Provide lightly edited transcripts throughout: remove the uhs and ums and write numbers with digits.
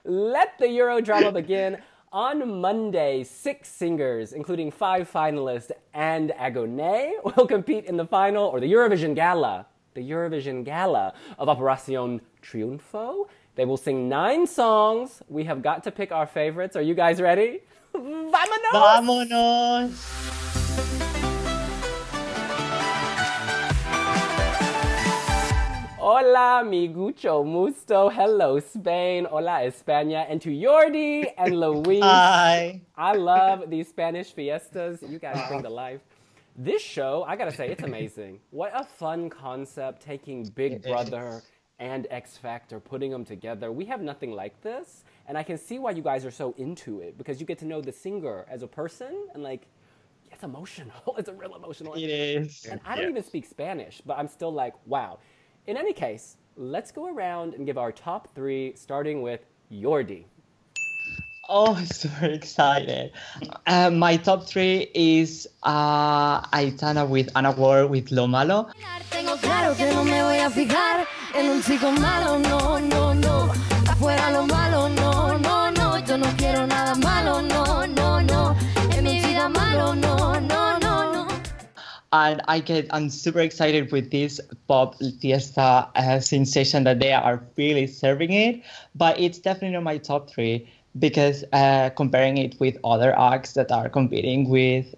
Let the Euro drama begin. On Monday, 6 singers, including 5 finalists and Agoné, will compete in the final, or the Eurovision Gala. The Eurovision Gala of Operación Triunfo. They will sing 9 songs. We have got to pick our favorites. Are you guys ready? ¡Vámonos! ¡Vámonos! Hola, mi gucho musto. Hello, Spain. Hola, España. And to Jordi and Luis. Hi. I love these Spanish fiestas. You guys bring to life. This show, I gotta say, it's amazing. What a fun concept, taking Big Brother and X Factor, putting them together. We have nothing like this. And I can see why you guys are so into it, because you get to know the singer as a person, and like, it's emotional. It's a real emotional. It is. And I don't even speak Spanish, but I'm still like, wow. In any case, let's go around and give our top 3, starting with Jordi. Oh, I'm super excited. My top 3 is Aitana with Ana Guerra with Lo Malo. Tengo claro que no me voy a fijar en un chico malo, no, no, no. Afuera lo malo, no, no, no. Yo no quiero nada malo, no, no, no. En mi vida malo, no, no, no, no. And I'm super excited with this pop fiesta sensation that they are really serving it. But it's definitely not my top 3 because comparing it with other acts that are competing with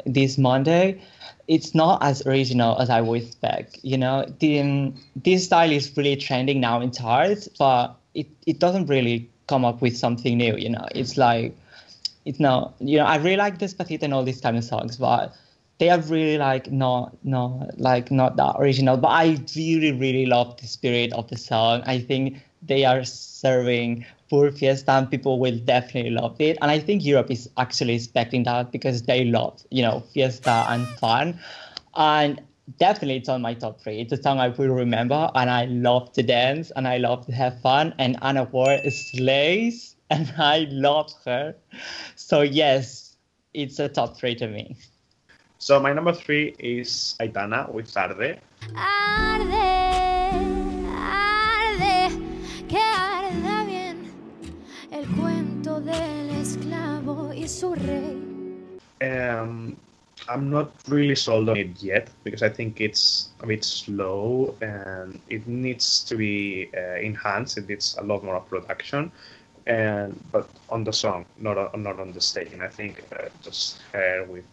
this Monday, it's not as original as I would expect. You know, this style is really trending now in charts, but it doesn't really come up with something new. You know, it's like, it's not, you know, I really like Despacito and all these kind of songs, but they are really like not that original. But I really, really love the spirit of the song. I think they are serving pure fiesta and people will definitely love it. And I think Europe is actually expecting that because they love, you know, fiesta and fun. And definitely it's on my top 3. It's a song I will remember and I love to dance and I love to have fun. And Ana Guerra slays and I love her. So yes, it's a top 3 to me. So my number 3 is Aitana with Arde. Arde, arde, que arda bien el cuento del esclavo y su rey. I'm not really sold on it yet because I think it's a bit slow and it needs to be enhanced. It needs a lot more of production, but on the song, not on the stage. And I think just her with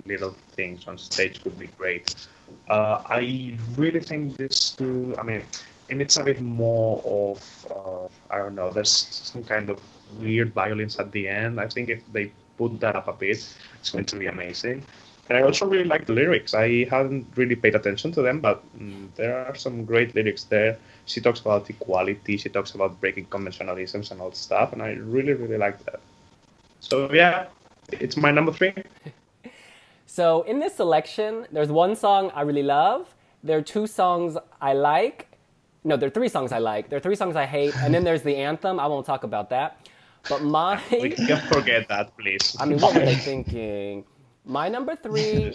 little things on stage would be great. I really think this too. I mean, and it's a bit more of I don't know. There's some kind of weird violins at the end. I think if they put that up a bit, it's going to be amazing. And I also really like the lyrics. I haven't really paid attention to them, but there are some great lyrics there. She talks about equality. She talks about breaking conventionalisms and all stuff, and I really, really like that. So yeah, it's my number 3. So in this selection, there's one song I really love. There are 2 songs I like. No, there are 3 songs I like. There are 3 songs I hate. And then there's the anthem. I won't talk about that. But We can't forget that, please. I mean, what were they thinking? My number 3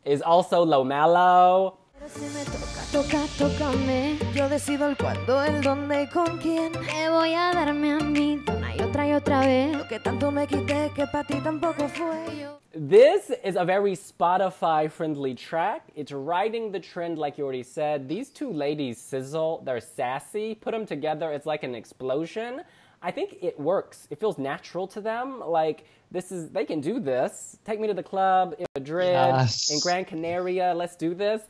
is also Lo Malo. Pero si me toca, tócame. Yo decido el cuándo, el dónde y con quién. Te voy a darme a mí una y otra vez. Lo que tanto me quité que para ti tampoco fue yo. This is a very Spotify-friendly track. It's riding the trend, like you already said. These 2 ladies sizzle. They're sassy. Put them together, it's like an explosion. I think it works. It feels natural to them. Like, they can do this. Take me to the club in Madrid, in Gran Canaria. Let's do this.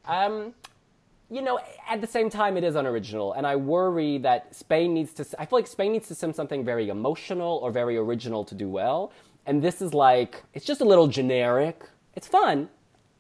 You know, at the same time, it is unoriginal. And I worry that I feel like Spain needs to sing something very emotional or very original to do well. And this is like, it's just a little generic. It's fun.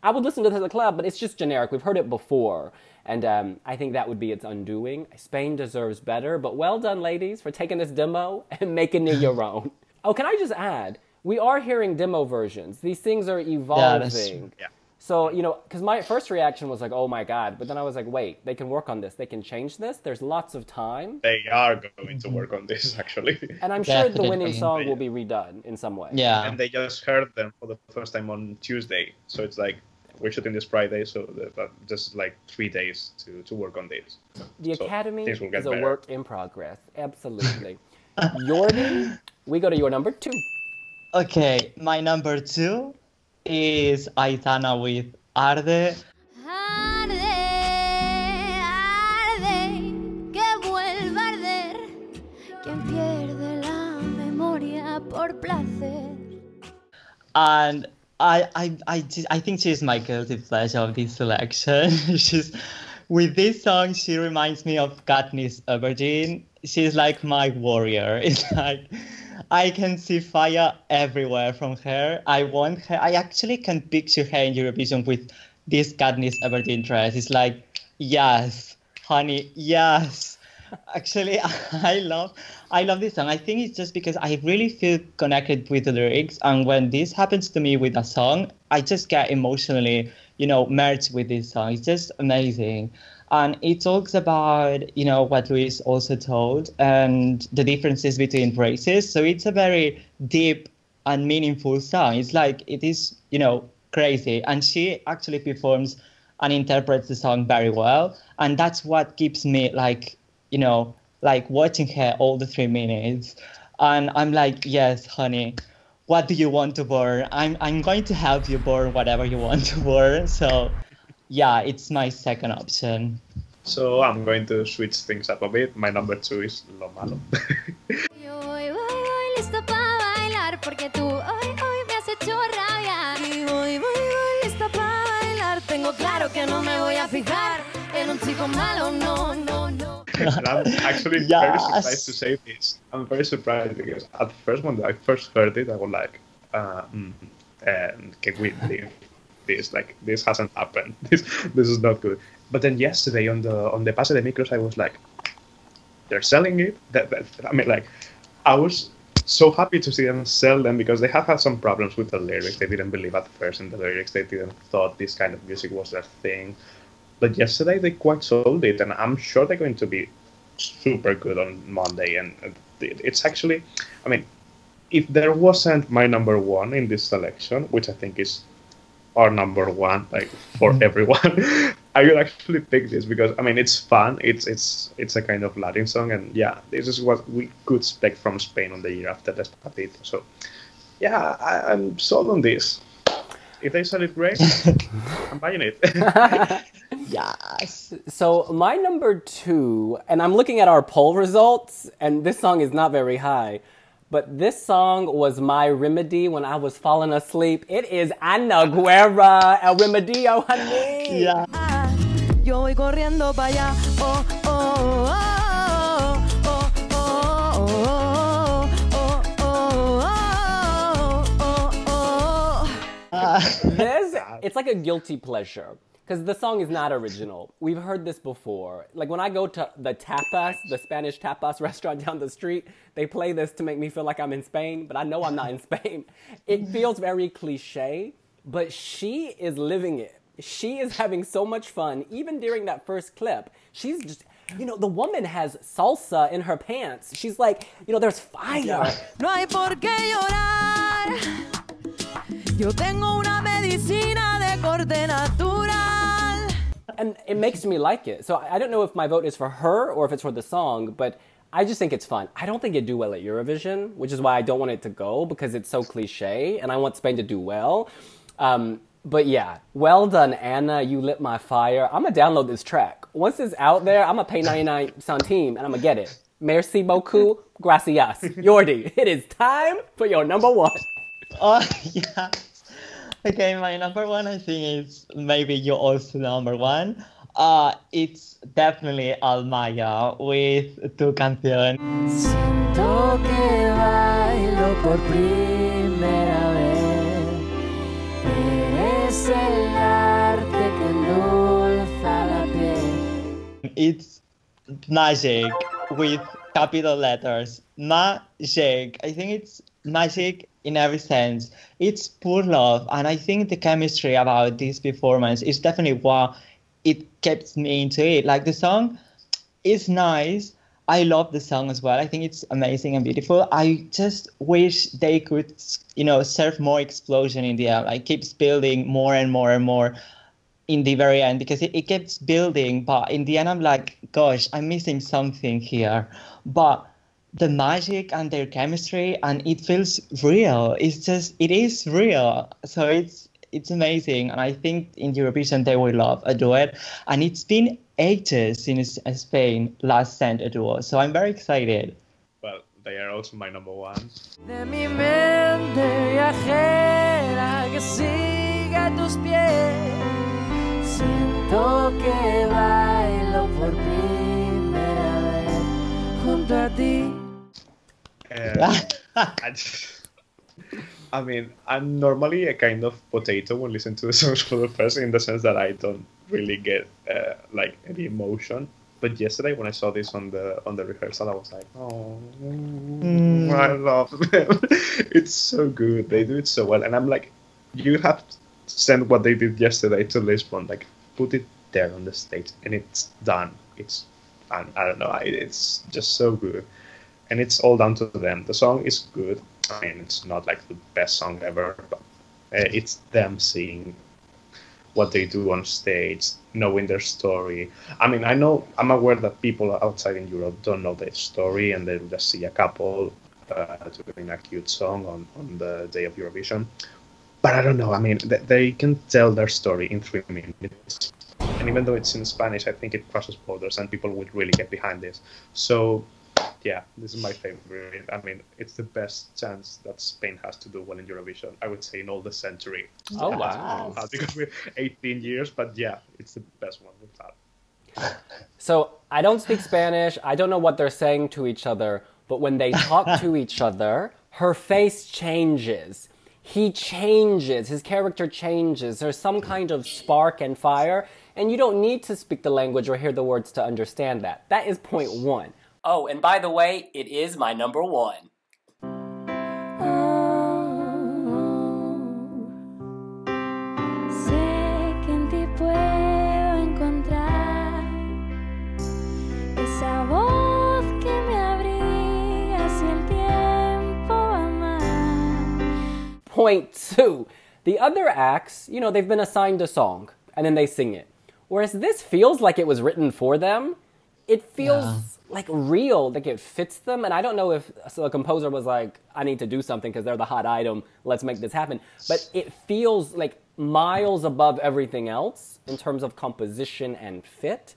I would listen to this at the club, but it's just generic. We've heard it before. And I think that would be its undoing. Spain deserves better, but well done, ladies, for taking this demo and making it your own. Oh, can I just add? We are hearing demo versions. These things are evolving. Yeah. So, you know, because my first reaction was like, oh my God. But then I was like, wait, they can work on this. They can change this. There's lots of time. They are going to work on this, actually. And I'm sure the winning song will be redone in some way. Yeah. And they just heard them for the first time on Tuesday. So it's like, we're shooting this Friday, so just like 3 days to work on this. The So Academy things will get is a better. work in progress. Absolutely. Jordan, we go to your number 2. Okay, my number 2 is Aitana with Arde. Arde, arde, que vuelva a arder. Quien pierde la memoria por placer. And I think she's my guilty pleasure of this selection. With this song, she reminds me of Katniss Everdeen. She's like my warrior. It's like I can see fire everywhere from her. I want her. I actually can picture her in Eurovision with this Katniss Everdeen dress. It's like, yes, honey, yes. Actually, I love this song. I think it's just because I really feel connected with the lyrics, and when this happens to me with a song, I just get emotionally, merged with this song. It's just amazing. And it talks about, what Luis also told, and the differences between races. So it's a very deep and meaningful song. It's like, it is, crazy. And she actually performs and interprets the song very well. And that's what keeps me watching her all the 3 minutes. And I'm like, yes, honey, what do you want to burn? I'm going to help you burn whatever you want to burn. So yeah, it's my second option. So I'm going to switch things up a bit. My number 2 is Lo Malo. Yo voy lista pa' bailar porque tú hoy me has hecho rabiar. Y voy lista pa' bailar. Tengo claro que no me voy a fijar en un chico malo, no. And I'm actually very surprised to say this. I'm very surprised because at first when I first heard it, I was like, can we leave this? Like, this hasn't happened. This is not good. But then yesterday on the Pase de Micros, I was like, they're selling it. I was so happy to see them sell them because they have had some problems with the lyrics. They didn't believe at first in the lyrics. They didn't thought this kind of music was their thing. But yesterday they quite sold it, and I'm sure they're going to be super good on Monday. And it's actually, if there wasn't my number 1 in this selection, which I think is our number 1, like for everyone, I would actually pick this because it's fun. It's a kind of Latin song, and yeah, this is what we could expect from Spain on the year after Despacito. So yeah, I'm sold on this. If they sell it great, I'm buying it. Yes. So my number 2, and I'm looking at our poll results, and this song is not very high, but this song was my remedy when I was falling asleep. It is Ana Guerra, El Remedio, honey. Yeah. Yo voy corriendo para allá. It's like a guilty pleasure. Because the song is not original. We've heard this before. Like when I go to the Spanish tapas restaurant down the street, they play this to make me feel like I'm in Spain, but I know I'm not in Spain. It feels very cliche, but she is living it. She is having so much fun, even during that first clip. She's just, the woman has salsa in her pants. She's like, there's fire. No hay por qué llorar. Yo tengo una medicina de corte natural. And it makes me like it. So I don't know if my vote is for her or if it's for the song, but I just think it's fun. I don't think it'd do well at Eurovision, which is why I don't want it to go, because it's so cliche, and I want Spain to do well. But yeah, well done, Anna. You lit my fire. I'm going to download this track. Once it's out there, I'm going to pay 99 centime, and I'm going to get it. Merci beaucoup. Gracias. Jordi, it is time for your number 1. Oh, yeah. Okay, my number 1, I think, is maybe you're also number 1. It's definitely Amaia with Tu Canción. Siento que bailo por primera vez. Eres el arte que endulza la piel. It's magic with capital letters. Magic. I think it's magic in every sense. It's pure love, and I think the chemistry about this performance is definitely what it keeps me into it. Like, the song is nice, I love the song as well. I think it's amazing and beautiful. I just wish they could, serve more explosion in the end. Like keeps building more and more and more in the very end, because it keeps building. But in the end, I'm like, gosh, I'm missing something here. But the magic and their chemistry, and it feels real. It is real. So it's amazing. And I think in Eurovision, they will love a duet. And it's been ages since Spain last sent a duo. So I'm very excited. Well, they are also my number one. De mi mente viajera que sigue a tus pies. Siento que bailo por primera vez junto a ti. I mean, I'm normally a kind of potato when listening to the songs for the first, in the sense that I don't really get like any emotion. But yesterday, when I saw this on the rehearsal, I was like, oh, I love them. It's so good. They do it so well. And I'm like, you have to send what they did yesterday to Lisbon. Like, put it there on the stage, and it's done. I don't know. It's just so good. And it's all down to them. The song is good. I mean, it's not like the best song ever, but it's them seeing what they do on stage, knowing their story. I mean, I'm aware that people outside in Europe don't know their story, and they just see a couple doing a cute song on the day of Eurovision. But I don't know. I mean, they can tell their story in 3 minutes. And even though it's in Spanish, I think it crosses borders, and people would really get behind this. So, yeah, this is my favorite. I mean, it's the best chance that Spain has to do well in Eurovision, I would say, in all the century. Oh, wow. Because we're 18 years, but yeah, it's the best one we've had. So I don't speak Spanish. I don't know what they're saying to each other. But when they talk to each other, her face changes. He changes. His character changes. There's some kind of spark and fire. And you don't need to speak the language or hear the words to understand that. That is point one. Oh, and by the way, it is my number one. Sé que en ti puedo encontrar esa voz que me abriga si el tiempo va mal. Point two. The other acts, they've been assigned a song, and then they sing it. Whereas this feels like it was written for them. It feels like real, like it fits them. And I don't know if the composer was like, I need to do something because they're the hot item. Let's make this happen. But it feels like miles above everything else in terms of composition and fit.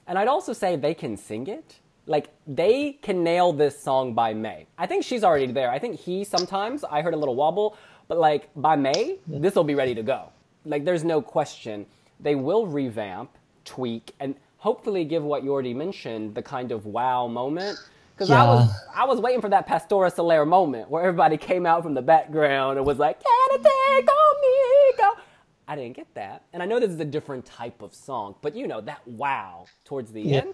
And I'd also say they can sing it. Like, they can nail this song by May. I think she's already there. I think sometimes, I heard a little wobble. But like, by May, this will be ready to go. Like, there's no question. They will revamp, tweak, and hopefully give what you already mentioned, the kind of wow moment. Because I was waiting for that Pastora Soler moment where everybody came out from the background and was like, "Can it take on me, go?" I didn't get that. And I know this is a different type of song, but that wow towards the end.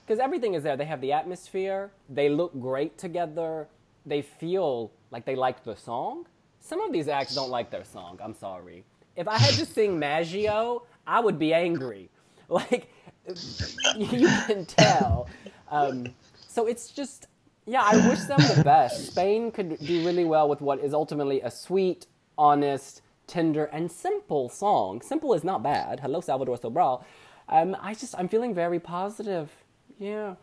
Because everything is there. They have the atmosphere. They look great together. They feel like they like the song. Some of these acts don't like their song. I'm sorry. If I had to sing Maggio, I would be angry. Like, you can tell. So it's just, I wish them the best. Spain could do really well with what is ultimately a sweet, honest, tender, and simple song. Simple is not bad. Hello, Salvador Sobral. I'm feeling very positive. Yeah.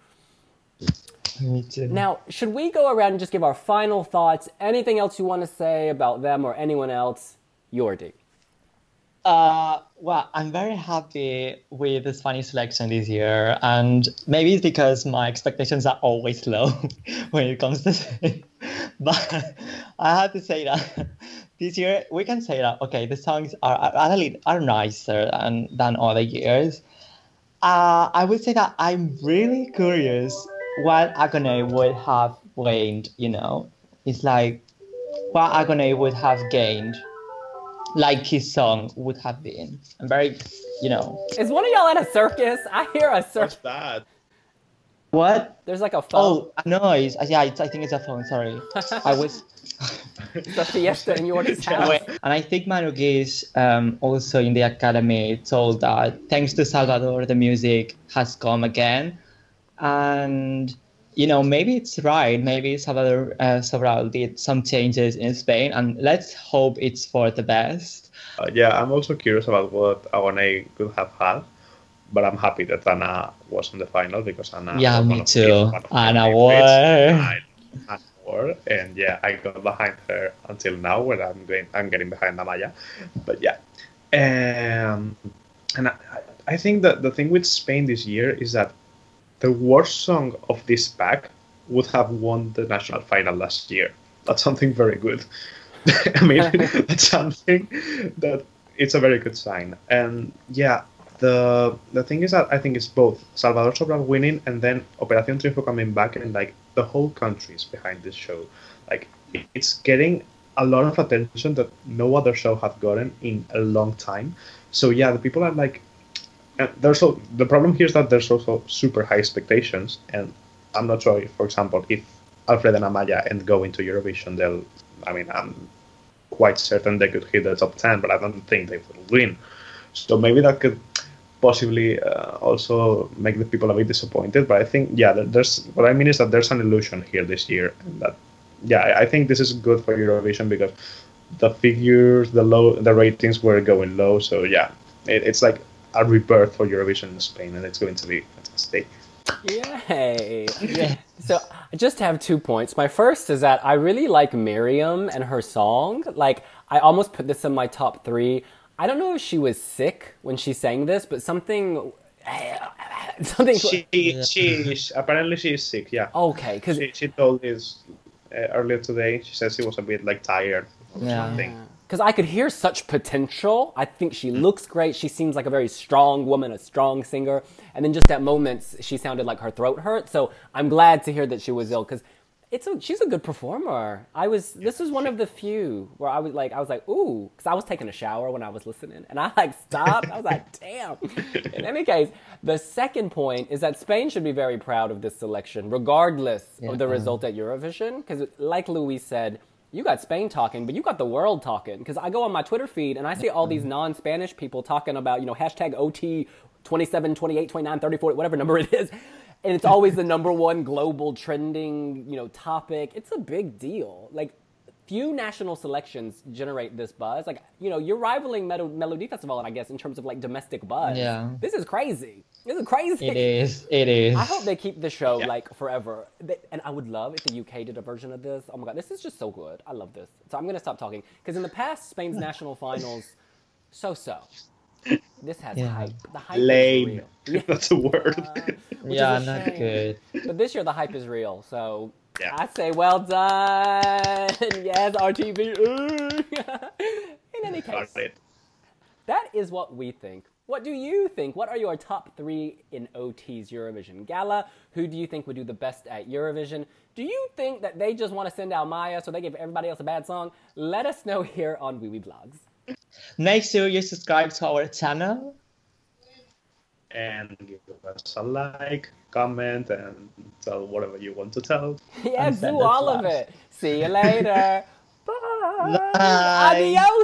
Me too. Now, should we go around and just give our final thoughts? Anything else you want to say about them or anyone else? Jordi. Well, I'm very happy with the Spanish selection this year, and maybe it's because my expectations are always low when it comes to Spain. But I have to say that this year we can say that the songs are nicer than other years. I would say that I'm really curious what Agone would have gained. It's like what Agone would have gained. Like his song would have been. I'm very, Is one of y'all at a circus? I hear a circus. What's that? What? There's like a phone. Oh, a noise. Yeah, I think it's a phone. Sorry. I was... It's a fiesta in Jordi's house. And I think Manu Gish, also in the academy, told that thanks to Salvador, the music has come again. And maybe it's right. Maybe Salvador Sobral did some changes in Spain, and let's hope it's for the best. Yeah, I'm also curious about what Awane could have had, but I'm happy that Anna was in the final because Anna. Yeah, was me one of too. one of my Anna favorites. won. And yeah, I got behind her until now, where I'm getting behind Amaya, but yeah, and I think that the thing with Spain this year is that the worst song of this pack would have won the national final last year. That's something very good. I mean, that's something that it's a very good sign. And yeah, the thing is that I think it's both Salvador Sobral winning and then Operación Triunfo coming back, and like the whole country is behind this show. Like it's getting a lot of attention that no other show have gotten in a long time. So yeah, the people are like, the problem here is that there's also super high expectations, and I'm not sure, for example, if Alfred and Amaia end going to Eurovision, I'm quite certain they could hit the top 10, but I don't think they will win. So maybe that could possibly also make the people a bit disappointed. But I think, yeah, what I mean is that there's an illusion here this year, and that, yeah, I think this is good for Eurovision because the figures, the ratings were going low. So yeah, it's like a rebirth for Eurovision in Spain, and it's going to be fantastic. Yay! Yeah. So I just have 2 points. My first is that I really like Miriam and her song. Like, I almost put this in my top 3. I don't know if she was sick when she sang this, but something. Apparently she is sick. Yeah. Okay, because she told this earlier today. She says she was a bit like tired or something. Because I could hear such potential. I think she looks great. She seems like a very strong woman, a strong singer. And then just at moments, she sounded like her throat hurt. So I'm glad to hear that she was ill because she's a good performer. This is one of the few where I was like, ooh, because I was taking a shower when I was listening. And I stopped. I was like, damn. In any case, the second point is that Spain should be very proud of this selection, regardless of the result at Eurovision. Because like Louis said, you got Spain talking, but you got the world talking. Because I go on my Twitter feed and I see all these non-Spanish people talking about, hashtag OT 27, 28, 29, 30, 40, whatever number it is. And it's always the number one global trending, topic. It's a big deal. Like, few national selections generate this buzz. Like, you're rivaling Melody Festival, I guess, in terms of, like, domestic buzz. Yeah. This is crazy. This is crazy. It is. I hope they keep the show, like, forever. And I would love if the UK did a version of this. Oh, my God. This is just so good. I love this. So I'm going to stop talking. Because in the past, Spain's national finals, so-so. This has hype. The hype Lame. is real. That's a word. Not good. But this year the hype is real, so I say well done. Yes, RTV. In any case, that is what we think. What do you think? What are your top 3 in OT's Eurovision Gala? Who do you think would do the best at Eurovision? Do you think that they just want to send out Maya so they give everybody else a bad song? Let us know here on wiwibloggs. Make sure you subscribe to our channel. And give us a like, comment, and tell whatever you want to tell. Yeah, do all of it. See you later. Bye. Bye. Adios.